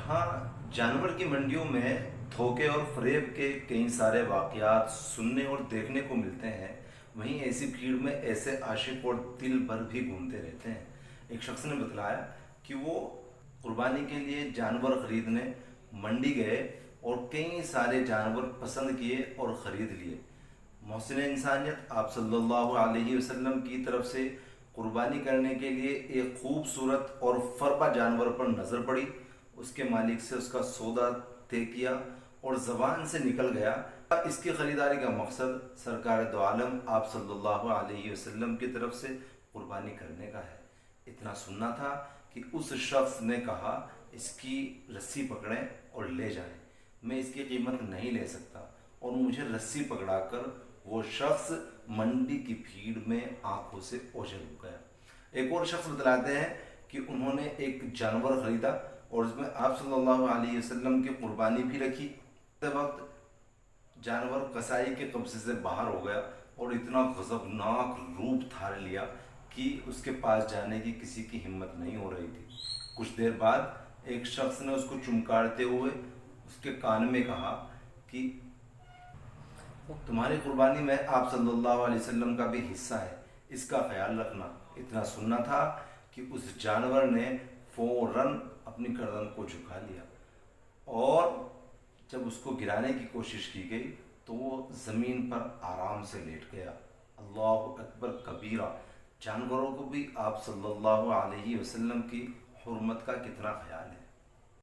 جہاں جانور کی منڈیوں میں دھوکے اور فریب کے کئی سارے واقعات سننے اور دیکھنے کو ملتے ہیں، وہیں ایسی بھیڑ میں ایسے عاشق اور دل بھر بھی گھومتے رہتے ہیں۔ ایک شخص نے بتلایا کہ وہ قربانی کے لیے جانور خریدنے منڈی گئے اور کئی سارے جانور پسند کیے اور خرید لیے۔ محسن انسانیت آپ صلی اللہ علیہ وسلم کی طرف سے قربانی کرنے کے لیے ایک خوبصورت اور فربا جانور پر نظر پڑی، اس کے مالک سے اس کا سودا طے کیا اور زبان سے نکل گیا۔ اس کی خریداری کا مقصد سرکار دو عالم آپ صلی اللہ علیہ وسلم کی طرف سے قربانی کرنے کا ہے۔ اتنا سننا تھا کہ اس شخص نے کہا، اس کی رسی پکڑیں اور لے جائیں، میں اس کی قیمت نہیں لے سکتا، اور مجھے رسی پکڑا کر وہ شخص منڈی کی بھیڑ میں آنکھوں سے اوجھل ہو گیا۔ ایک اور شخص بتلاتے ہیں کہ انہوں نے ایک جانور خریدا اور اس میں آپ صلی اللہ علیہ وسلم کی قربانی بھی رکھی۔ اس وقت جانور قصائی کے قبضے سے باہر ہو گیا اور اتنا غضبناک روپ دھار لیا کہ اس کے پاس جانے کی کسی کی ہمت نہیں ہو رہی تھی۔ کچھ دیر بعد ایک شخص نے اس کو چمکارتے ہوئے اس کے کان میں کہا کہ تمہاری قربانی میں آپ صلی اللہ علیہ وسلم کا بھی حصہ ہے، اس کا خیال رکھنا۔ اتنا سننا تھا کہ اس جانور نے فوراً اپنی گردن کو جھکا لیا، اور جب اس کو گرانے کی کوشش کی گئی تو وہ زمین پر آرام سے لیٹ گیا۔ اللہ اکبر کبیرہ! جانوروں کو بھی آپ صلی اللہ علیہ وسلم کی حرمت کا کتنا خیال ہے۔